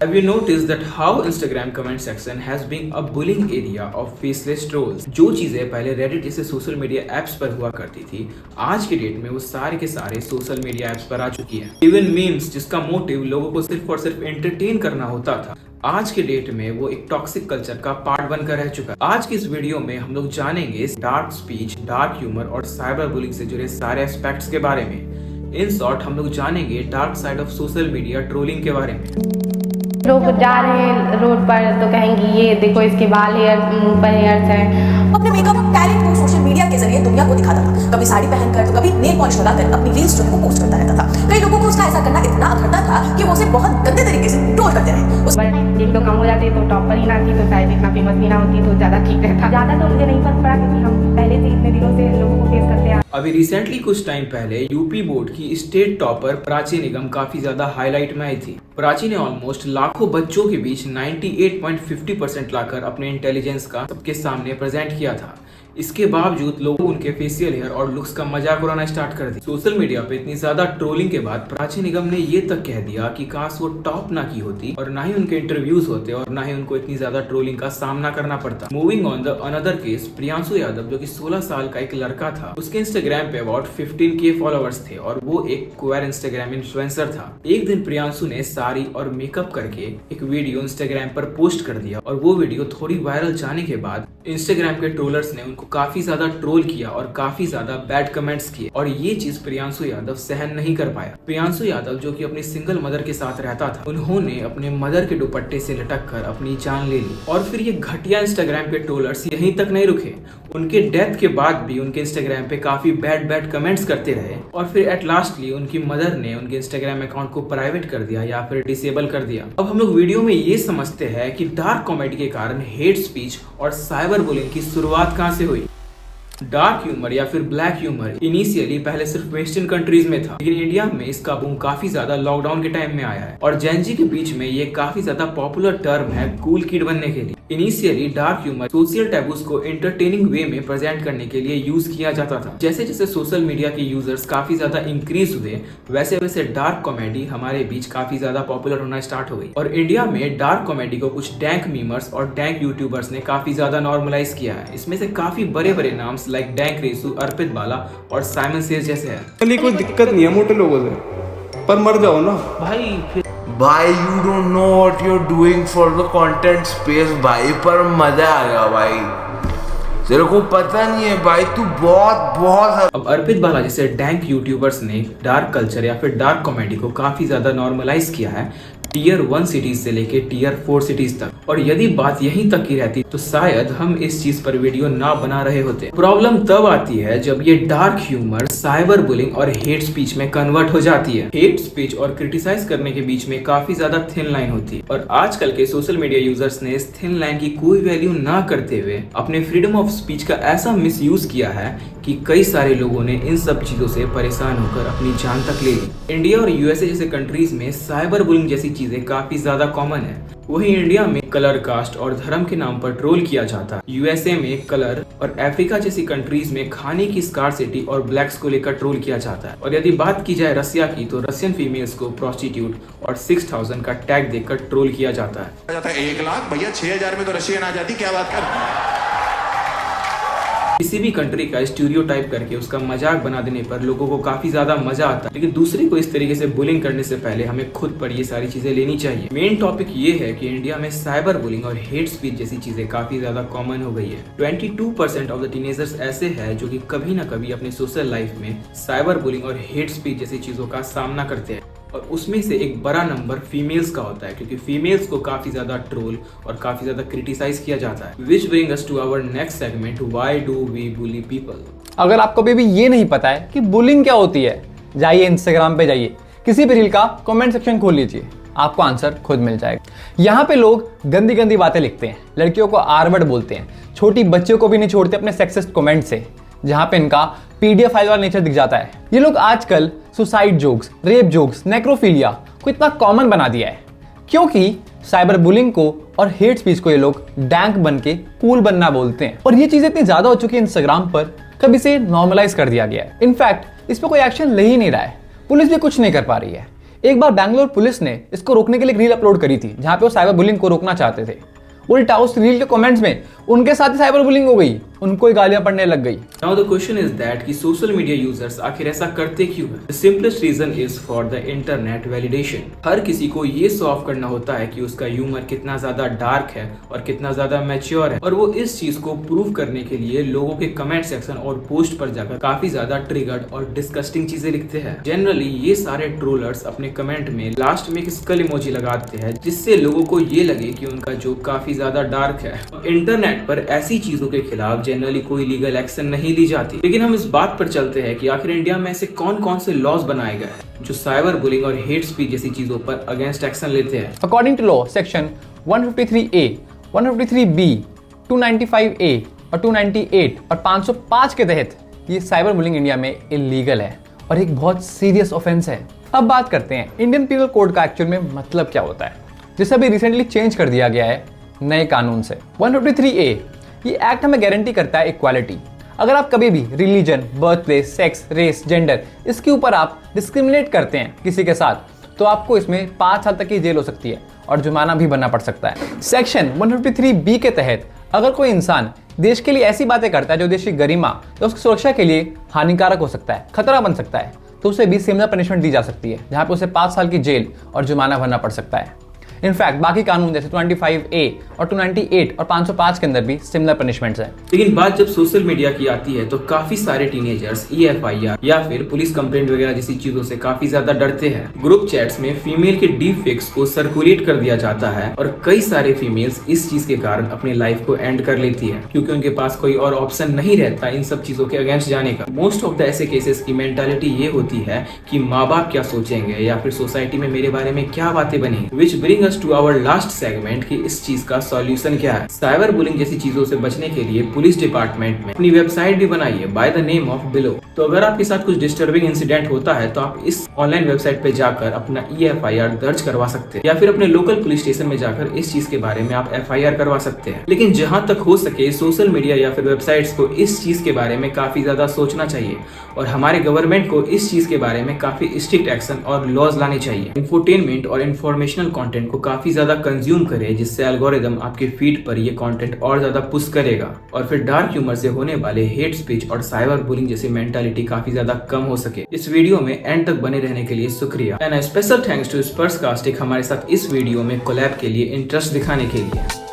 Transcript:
Have you noticed that how Instagram comment section has been a bullying area of faceless trolls? जो चीजें पहले Reddit जैसे social media apps पर हुआ करती थी, आज के डेट में वो सारे के सारे सोशल मीडिया एप्स पर आ चुकी है। इवन मीम्स, जिसका मोटिव लोगों को सिर्फ और सिर्फ एंटरटेन करना होता था, आज के डेट में वो एक टॉक्सिक कल्चर का पार्ट बनकर रह चुका है। आज की इस वीडियो में हम लोग जानेंगे डार्क स्पीच, डार्क ह्यूमर और साइबर बुलिंग से जुड़े सारे एस्पेक्ट्स के बारे में। इन शॉर्ट हम लोग जानेंगे dark side of social media trolling के बारे में। लोग जा रहे हैं रोड पर तो कहेंगी ये देखो इसके बाल हेयर मुंह पर हेयर्स हैं। अपने मेकअप टैलेंट को सोशल मीडिया के जरिए दुनिया को दिखाता था। कभी साड़ी पहनकर तो कभी नेल पॉलिश लगाकर अपनी रील्स जो है वो पोस्ट करता रहता था। कई लोगों को उसका ऐसा करना इतना अखरता था कि वो उसे बहुत गंदे तरीके से ट्रोल करते रहे। उस पर एक तो कम हो जाते तो टॉप पर ही ना थी तो शायद इतना फेमस भी ना होती तो ज्यादा ठीक रहता। ज्यादा तो मुझे नहीं फर्क पड़ा क्योंकि हम पहले से इतने दिनों से लोगों को फेस करते हैं। अभी रिसेंटली कुछ टाइम पहले यूपी बोर्ड की स्टेट टॉपर प्राची निगम काफी ज्यादा हाईलाइट में आई थी। प्राची ने ऑलमोस्ट लाखों बच्चों के बीच 98.50% लाकर अपने इंटेलिजेंस का सबके सामने प्रेजेंट किया था। इसके बावजूद लोग उनके फेशियल हेयर और लुक्स का मजाक उड़ाना स्टार्ट कर दिया। सोशल मीडिया पे इतनी ज्यादा ट्रोलिंग के बाद प्राची निगम ने ये तक कह दिया कि काश वो टॉप ना की होती और ना ही उनके इंटरव्यूज होते और ना ही उनको इतनी ज्यादा ट्रोलिंग का सामना करना पड़ता। Moving on the another case, Priyanshu Yadav जो कि 16 साल का एक लड़का था, उसके इंस्टाग्राम पे अबाउट 15K फॉलोअर्स थे और वो एक क्वेयर इंस्टाग्राम इन्फ्लुएंसर था। एक दिन प्रियांशु ने साड़ी और मेकअप करके एक वीडियो इंस्टाग्राम पर पोस्ट कर दिया और वो वीडियो थोड़ी वायरल जाने के बाद इंस्टाग्राम के ट्रोलर्स ने उनको काफी ज्यादा ट्रोल किया और काफी ज्यादा बैड कमेंट्स किए और ये चीज प्रियांशु यादव सहन नहीं कर पाया। प्रियांशु यादव जो कि अपनी सिंगल मदर के साथ रहता था, उन्होंने अपने मदर के दुपट्टे से लटक कर अपनी जान ले ली। और फिर ये घटिया इंस्टाग्राम पे ट्रोलर्स यहीं तक नहीं रुके, उनके डेथ के बाद भी उनके इंस्टाग्राम पे काफी बैड कमेंट्स करते रहे और फिर एट लास्टली उनकी मदर ने उनके इंस्टाग्राम अकाउंट को प्राइवेट कर दिया या फिर डिसेबल कर दिया। अब हम लोग वीडियो में ये समझते हैं कि डार्क कॉमेडी के कारण हेट स्पीच और साइबर बुलिंग की शुरुआत कहां से हुई। डार्क ह्यूमर या फिर ब्लैक ह्यूमर इनिशियली पहले सिर्फ वेस्टर्न कंट्रीज में था, लेकिन इंडिया में इसका बूम काफी ज्यादा लॉकडाउन के टाइम में आया है और जेनजी के बीच में ये काफी ज्यादा पॉपुलर टर्म है कूल किड बनने के लिए। Initially dark humour social taboos को एंटरटेनिंग वे में प्रेजेंट करने के लिए यूज किया जाता था। जैसे जैसे सोशल मीडिया के यूजर्स काफी ज्यादा इंक्रीज हुए, वैसे वैसे डार्क कॉमेडी हमारे बीच काफी ज्यादा पॉपुलर होना स्टार्ट हो गई और इंडिया में डार्क कॉमेडी को कुछ डैंक मीमर्स और डैंक यूट्यूबर्स ने काफी ज्यादा नॉर्मलाइज किया है। इसमें से काफी बड़े बड़े नाम लाइक डैंक रेसू, अर्पित बाला और साइमन सेज जैसे है। कोई दिक्कत नहीं है मोटे लोगों से, पर मर जाओ ना भाई। You don't know what you are doing for the content space भाई, पर मजा आ गया भाई। तेरे को पता नहीं है भाई, तू बहुत अब अर्पित बाला जैसे डैंक यूट्यूबर्स ने डार्क कल्चर या फिर डार्क कॉमेडी को काफी ज्यादा नॉर्मलाइज किया है टियर 1 सिटीज से लेके टियर 4 सिटीज तक। और यदि बात यहीं तक की रहती तो शायद हम इस चीज पर वीडियो ना बना रहे होते। प्रॉब्लम तब आती है जब ये डार्क ह्यूमर साइबर बुलिंग और हेट स्पीच में कन्वर्ट हो जाती है। हेट स्पीच और क्रिटिसाइज करने के बीच में काफी ज्यादा थिन लाइन होती है और आजकल के सोशल मीडिया यूजर्स ने इस थिन लाइन की कोई वैल्यू ना करते हुए अपने फ्रीडम ऑफ स्पीच का ऐसा मिसयूज किया है कि कई सारे लोगों ने इन सब चीजों से परेशान होकर अपनी जान तक ले ली। इंडिया और यूएसए जैसे कंट्रीज में साइबर बुलिंग जैसी चीजें काफी ज्यादा कॉमन है। वहीं इंडिया में कलर, कास्ट और धर्म के नाम पर ट्रोल किया जाता है। यूएसए में कलर और अफ्रीका जैसी कंट्रीज में खाने की स्कार्सिटी और ब्लैक्स को लेकर ट्रोल किया जाता है। और यदि बात की जाए रसिया की तो रशियन फीमेल्स को प्रोस्टिट्यूट और 6000 का टैग देकर ट्रोल किया जाता है। 1 लाख भैया 6000 में तो रशियन आ जाती, क्या बात कर। किसी भी कंट्री का स्टीरियोटाइप करके उसका मजाक बना देने पर लोगों को काफी ज्यादा मजा आता है, लेकिन दूसरे को इस तरीके से बुलिंग करने से पहले हमें खुद पर ये सारी चीजें लेनी चाहिए। मेन टॉपिक ये है कि इंडिया में साइबर बुलिंग और हेट स्पीच जैसी चीजें काफी ज्यादा कॉमन हो गई है। 22% ऑफ द टीनेजर्स ऐसे हैं जो कि कभी ना कभी अपने सोशल लाइफ में साइबर बुलिंग और हेट स्पीच जैसी चीजों का सामना करते हैं और उसमें से एक बड़ा नंबर फीमेल्स का होता है क्योंकि फीमेल्स को काफी ज्यादा ट्रोल और काफी ज्यादा क्रिटिसाइज किया जाता है। Which bring us to our next segment, why do we bully people. अगर आपको अभी भी ये नहीं पता है कि बुलिंग क्या होती है, जाइए इंस्टाग्राम पे जाइए, किसी भी रील का कमेंट सेक्शन खोल लीजिए, आपको आंसर खुद मिल जाएगा। यहाँ पे लोग गंदी गंदी बातें लिखते हैं, लड़कियों को आर-वर्ड बोलते हैं, छोटी बच्चियों को भी नहीं छोड़ते अपने सेक्सिस्ट कमेंट से, जहां पे इनका पीडीएफ फाइल वाला नेचर दिख जाता है। ये लोग आजकल suicide jokes, rape jokes, necrophilia को इतना कॉमन बना दिया है क्योंकि साइबर बुलिंग को और हेट स्पीच को ये लोग डैंक बन के कूल बनना बोलते हैं। और ये चीजें इतनी ज्यादा हो चुकी है इंस्टाग्राम पर, कब इसे नॉर्मलाइज कर दिया गया है। इनफैक्ट इस पर कोई एक्शन ले ही नहीं रहा है, पुलिस भी कुछ नहीं कर पा रही है। एक बार बैंगलोर पुलिस ने इसको रोकने के लिए एक रील अपलोड करी थी जहां पे वो साइबर बुलिंग को रोकना चाहते थे। उल्टा उस रील के कमेंट्स में उनके साथ ही साइबर बुलिंग हो गई, उनको ही गालियां पड़ने लग गई। Now the question is that कि सोशल मीडिया यूजर्स आखिर ऐसा करते क्यों है? The simplest reason is for the internet validation। हर किसी को ये शो ऑफ करना होता है कि उसका ह्यूमर कितना ज्यादा डार्क है और कितना ज्यादा मैच्योर है, और वो इस चीज को प्रूव करने के लिए लोगों के कमेंट सेक्शन और पोस्ट पर जाकर काफी ज्यादा ट्रिगर्ड और डिस्कस्टिंग चीजें लिखते हैं। जनरली ये सारे ट्रोलर्स अपने कमेंट में लास्ट में एक स्कल इमोजी लगाते हैं जिससे लोगों को ये लगे कि उनका जोक काफी ज्यादा डार्क है। इंटरनेट पर ऐसी चीजों के खिलाफ जनरली कोई लीगल एक्शन नहीं ली जाती, लेकिन हम इस बात पर चलते हैं कि आखिर इंडिया में ऐसे कौन कौन से लॉज बनाए गए हैं जो साइबर बुलिंग और हेट स्पीच जैसी चीजों पर अगेंस्ट एक्शन लेते हैं। According to law section 153A, 153B, 295A और 298 और 505 के तहत ये साइबर बुलिंग इंडिया में इलीगल है और एक बहुत सीरियस ऑफेंस है। अब बात करते हैं इंडियन पीनल कोड का एक्चुअल में मतलब क्या होता है, जिसे अभी रिसेंटली चेंज कर दिया गया है नए कानून से। 153A ये एक्ट हमें गारंटी करता है इक्वालिटी। अगर आप कभी भी religion, birth place, sex, race, gender इसके ऊपर आप डिस्क्रिमिनेट करते हैं किसी के साथ, तो आपको इसमें 5 साल तक की जेल हो सकती है और जुर्माना भी भरना पड़ सकता है। सेक्शन 153B के तहत अगर कोई इंसान देश के लिए ऐसी बातें करता है जो देश की गरिमा या उसकी सुरक्षा के लिए हानिकारक हो सकता है, खतरा बन सकता है, तो उसे भी सिमिलर पनिशमेंट दी जा सकती है, जहां पे उसे 5 साल की जेल और जुर्माना भरना पड़ सकता है। इनफैक्ट बाकी कानून जैसे 25A और 298 और 505 के अंदर भी सिमिलर पनिशमेंट्स हैं। लेकिन बात जब सोशल मीडिया की आती है तो काफी सारे टीनेजर्स EFIR या फिर पुलिस कंप्लेंट वगैरह जैसी चीजों से काफी ज्यादा डरते हैं। ग्रुप चैट्स में फीमेल के डीप फेक्स को सर्कुलेट कर दिया जाता है और कई सारे फीमेल्स इस चीज के कारण अपनी लाइफ को एंड कर लेती है, क्योंकि उनके पास कोई और ऑप्शन नहीं रहता इन सब चीजों के अगेंस्ट जाने का। मोस्ट ऑफ द ऐसे केसेस की मेंटालिटी ये होती है कि माँ बाप क्या सोचेंगे या फिर सोसाइटी में मेरे बारे में क्या बातें बनेंगी। Which bring us to our last segment कि इस चीज का सॉल्यूशन क्या है। साइबर बुलिंग जैसी चीजों से बचने के लिए पुलिस डिपार्टमेंट में अपनी वेबसाइट भी बनाई है by the name of below. तो अगर आपके साथ कुछ डिस्टर्बिंग इंसिडेंट होता है तो आप इस ऑनलाइन वेबसाइट पे जाकर अपना EFIR दर्ज करवा सकते हैं या फिर अपने लोकल पुलिस स्टेशन में जाकर इस चीज के बारे में आप FIR करवा सकते हैं। लेकिन जहां तक हो सके सोशल मीडिया या फिर वेबसाइट्स को इस चीज के बारे में काफी ज्यादा सोचना चाहिए और हमारे गवर्नमेंट को इस चीज के बारे में काफी स्ट्रिक्ट एक्शन और लॉज लाने चाहिए। इंफोटेनमेंट और इन्फॉर्मेशनल कंटेंट को काफी ज्यादा कंज्यूम करें जिससे एल्गोरिदम आपके फीड पर ये कंटेंट और ज्यादा पुश करेगा और फिर डार्क ह्यूमर से होने वाले हेट स्पीच और साइबर बुलिंग जैसी मेंटालिटी काफी ज्यादा कम हो सके। इस वीडियो में एंड तक बने रहने के लिए शुक्रिया एंड स्पेशल थैंक्स टू स्पर्सकास्टिक हमारे साथ इस वीडियो में कोलैब के लिए इंटरेस्ट दिखाने के लिए।